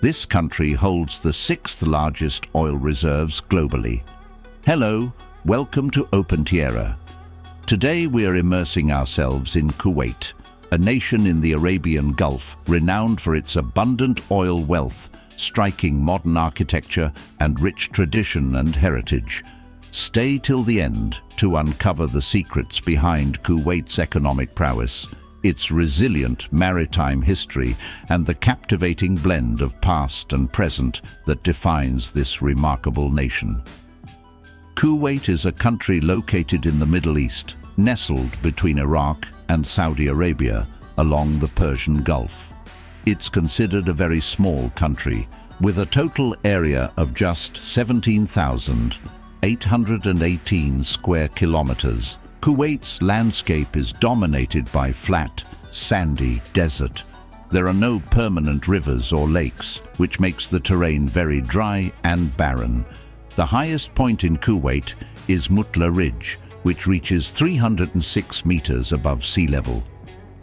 This country holds the sixth largest oil reserves globally. Hello, welcome to Open Tierra. Today we are immersing ourselves in Kuwait, a nation in the Arabian Gulf renowned for its abundant oil wealth, striking modern architecture and rich tradition and heritage. Stay till the end to uncover the secrets behind Kuwait's economic prowess, its resilient maritime history, and the captivating blend of past and present that defines this remarkable nation. Kuwait is a country located in the Middle East, nestled between Iraq and Saudi Arabia along the Persian Gulf. It's considered a very small country, with a total area of just 17,818 square kilometers. Kuwait's landscape is dominated by flat, sandy desert. There are no permanent rivers or lakes, which makes the terrain very dry and barren. The highest point in Kuwait is Mutla Ridge, which reaches 306 meters above sea level.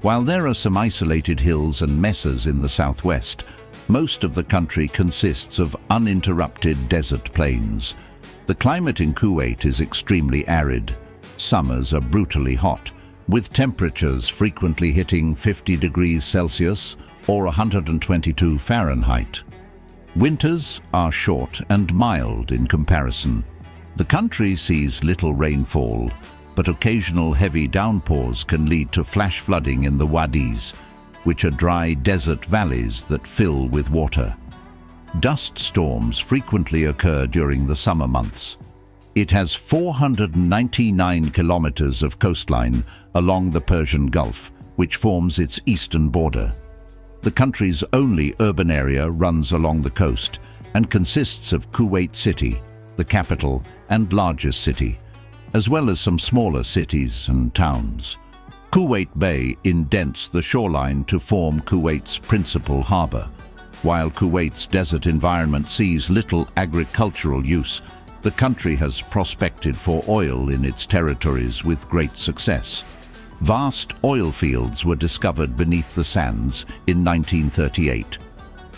While there are some isolated hills and mesas in the southwest, most of the country consists of uninterrupted desert plains. The climate in Kuwait is extremely arid. Summers are brutally hot, with temperatures frequently hitting 50 degrees Celsius or 122 Fahrenheit. Winters are short and mild in comparison. The country sees little rainfall, but occasional heavy downpours can lead to flash flooding in the wadis, which are dry desert valleys that fill with water. Dust storms frequently occur during the summer months. It has 499 kilometers of coastline along the Persian Gulf, which forms its eastern border. The country's only urban area runs along the coast and consists of Kuwait City, the capital and largest city, as well as some smaller cities and towns. Kuwait Bay indents the shoreline to form Kuwait's principal harbor. While Kuwait's desert environment sees little agricultural use, the country has prospected for oil in its territories with great success. Vast oil fields were discovered beneath the sands in 1938.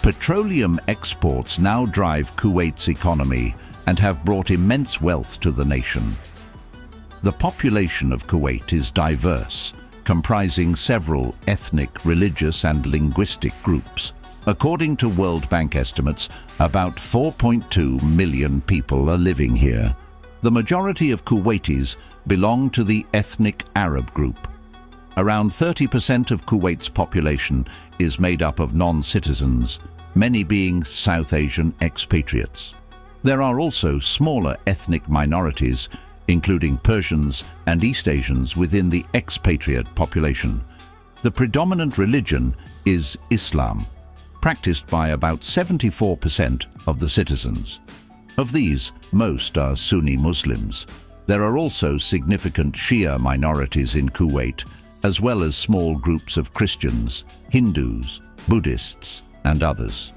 Petroleum exports now drive Kuwait's economy and have brought immense wealth to the nation. The population of Kuwait is diverse, comprising several ethnic, religious, and linguistic groups. According to World Bank estimates, about 4.2 million people are living here. The majority of Kuwaitis belong to the ethnic Arab group. Around 30% of Kuwait's population is made up of non-citizens, many being South Asian expatriates. There are also smaller ethnic minorities, including Persians and East Asians within the expatriate population. The predominant religion is Islam, practiced by about 74% of the citizens. Of these, most are Sunni Muslims. There are also significant Shia minorities in Kuwait, as well as small groups of Christians, Hindus, Buddhists, and others.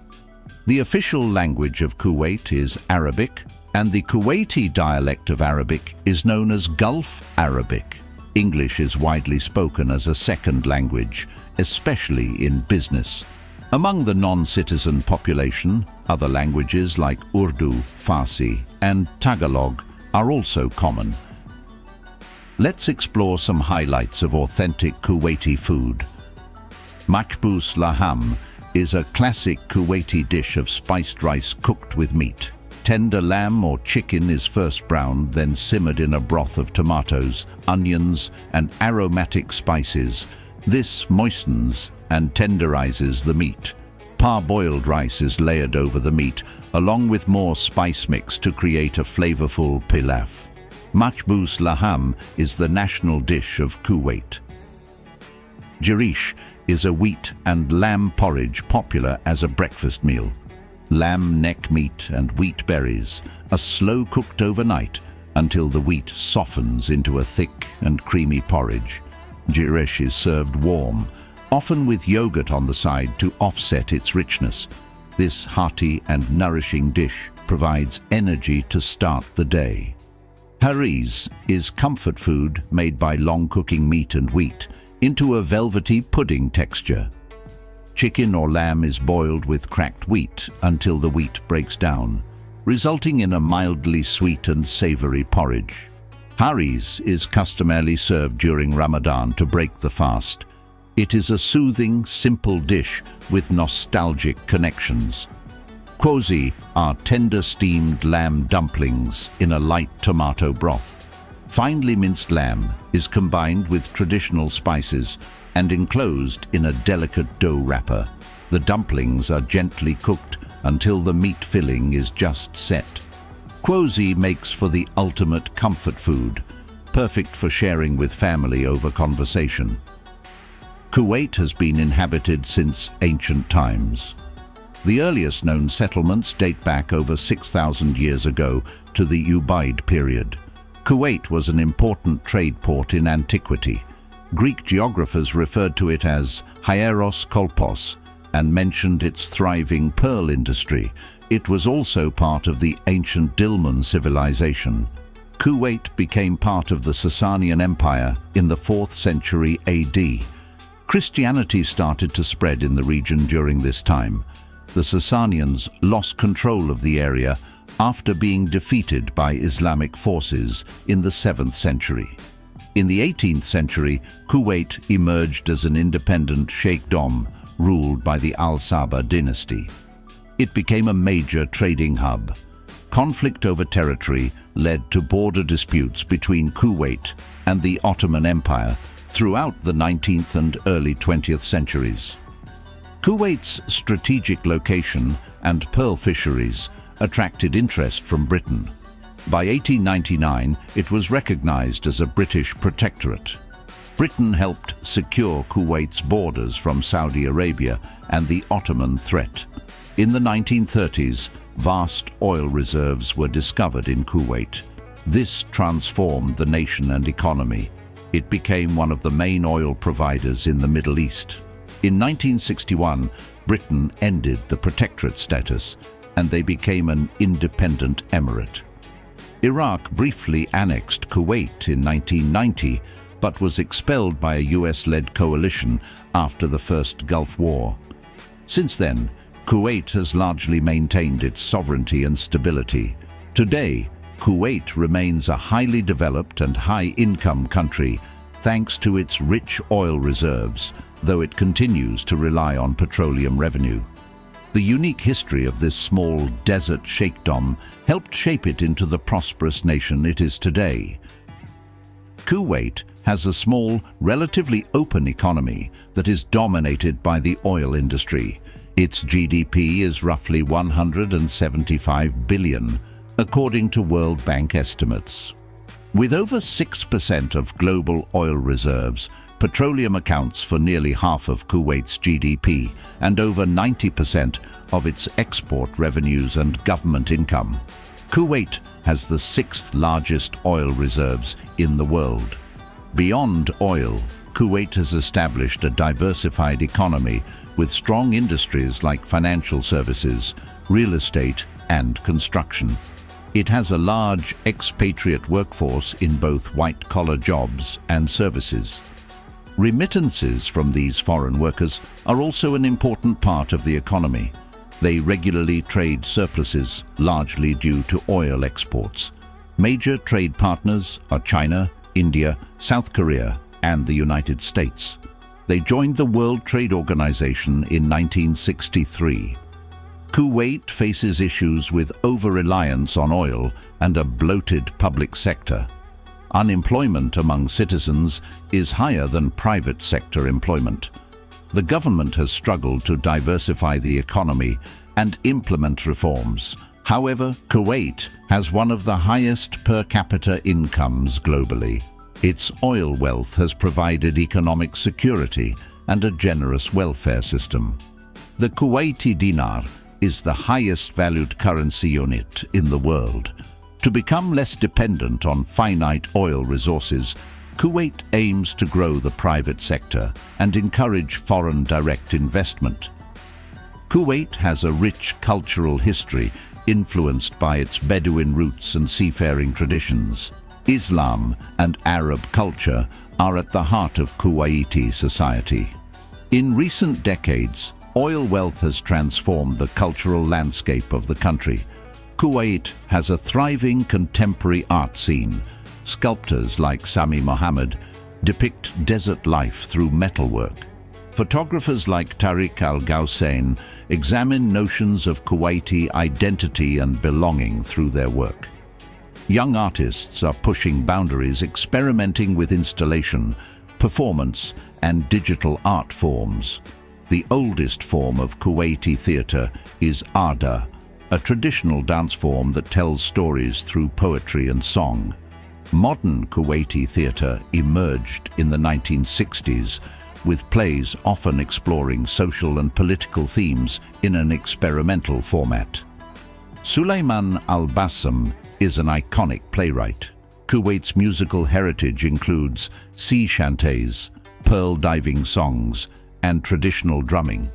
The official language of Kuwait is Arabic, and the Kuwaiti dialect of Arabic is known as Gulf Arabic. English is widely spoken as a second language, especially in business. Among the non-citizen population, other languages like Urdu, Farsi, and Tagalog are also common. Let's explore some highlights of authentic Kuwaiti food. Makbous laham is a classic Kuwaiti dish of spiced rice cooked with meat. Tender lamb or chicken is first browned, then simmered in a broth of tomatoes, onions, and aromatic spices. This moistens and tenderizes the meat. Parboiled rice is layered over the meat, along with more spice mix to create a flavorful pilaf. Makbous laham is the national dish of Kuwait. Jarish is a wheat and lamb porridge popular as a breakfast meal. Lamb neck meat and wheat berries are slow cooked overnight until the wheat softens into a thick and creamy porridge. Jarish is served warm, often with yogurt on the side to offset its richness. This hearty and nourishing dish provides energy to start the day. Hariz is comfort food made by long cooking meat and wheat into a velvety pudding texture. Chicken or lamb is boiled with cracked wheat until the wheat breaks down, resulting in a mildly sweet and savory porridge. Haris is customarily served during Ramadan to break the fast. It is a soothing, simple dish with nostalgic connections. Quozi are tender steamed lamb dumplings in a light tomato broth. Finely minced lamb is combined with traditional spices and enclosed in a delicate dough wrapper. The dumplings are gently cooked until the meat filling is just set. Quozi makes for the ultimate comfort food, perfect for sharing with family over conversation. Kuwait has been inhabited since ancient times. The earliest known settlements date back over 6,000 years ago to the Ubaid period. Kuwait was an important trade port in antiquity. Greek geographers referred to it as Hieros Kolpos and mentioned its thriving pearl industry. It was also part of the ancient Dilmun civilization. Kuwait became part of the Sasanian Empire in the 4th century AD. Christianity started to spread in the region during this time. The Sasanians lost control of the area after being defeated by Islamic forces in the 7th century. In the 18th century, Kuwait emerged as an independent sheikhdom ruled by the Al-Sabah dynasty. It became a major trading hub. Conflict over territory led to border disputes between Kuwait and the Ottoman Empire throughout the 19th and early 20th centuries. Kuwait's strategic location and pearl fisheries attracted interest from Britain. By 1899, it was recognized as a British protectorate. Britain helped secure Kuwait's borders from Saudi Arabia and the Ottoman threat. In the 1930s, vast oil reserves were discovered in Kuwait. This transformed the nation and economy. It became one of the main oil providers in the Middle East. In 1961, Britain ended the protectorate status, and they became an independent emirate. Iraq briefly annexed Kuwait in 1990, but was expelled by a US-led coalition after the First Gulf War. Since then, Kuwait has largely maintained its sovereignty and stability. Today, Kuwait remains a highly developed and high-income country thanks to its rich oil reserves, though it continues to rely on petroleum revenue. The unique history of this small desert sheikhdom helped shape it into the prosperous nation it is today. Kuwait has a small, relatively open economy that is dominated by the oil industry. Its GDP is roughly 175 billion, according to World Bank estimates. With over 6% of global oil reserves, petroleum accounts for nearly half of Kuwait's GDP and over 90% of its export revenues and government income. Kuwait has the 6th largest oil reserves in the world. Beyond oil, Kuwait has established a diversified economy with strong industries like financial services, real estate, and construction. It has a large expatriate workforce in both white-collar jobs and services. Remittances from these foreign workers are also an important part of the economy. They regularly trade surpluses, largely due to oil exports. Major trade partners are China, India, South Korea, and the United States. They joined the World Trade Organization in 1963. Kuwait faces issues with over-reliance on oil and a bloated public sector. Unemployment among citizens is higher than private sector employment. The government has struggled to diversify the economy and implement reforms. However, Kuwait has one of the highest per capita incomes globally. Its oil wealth has provided economic security and a generous welfare system. The Kuwaiti dinar is the highest valued currency unit in the world. To become less dependent on finite oil resources, Kuwait aims to grow the private sector and encourage foreign direct investment. Kuwait has a rich cultural history influenced by its Bedouin roots and seafaring traditions. Islam and Arab culture are at the heart of Kuwaiti society. In recent decades, Oil wealth has transformed the cultural landscape of the country. Kuwait has a thriving contemporary art scene. Sculptors like Sami Mohammed depict desert life through metalwork. Photographers like Tariq Al-Ghaussain examine notions of Kuwaiti identity and belonging through their work. Young artists are pushing boundaries, experimenting with installation, performance, and digital art forms. The oldest form of Kuwaiti theatre is Ada, a traditional dance form that tells stories through poetry and song. Modern Kuwaiti theatre emerged in the 1960s, with plays often exploring social and political themes in an experimental format. Sulaiman Al-Bassam is an iconic playwright. Kuwait's musical heritage includes sea chantés, pearl diving songs, and traditional drumming.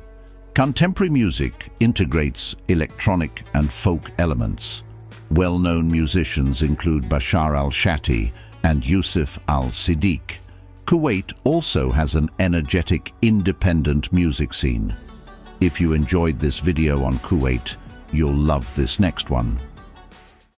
Contemporary music integrates electronic and folk elements. Well-known musicians include Bashar al-Shati and Yusuf al-Siddiq. Kuwait also has an energetic, independent music scene. If you enjoyed this video on Kuwait, you'll love this next one.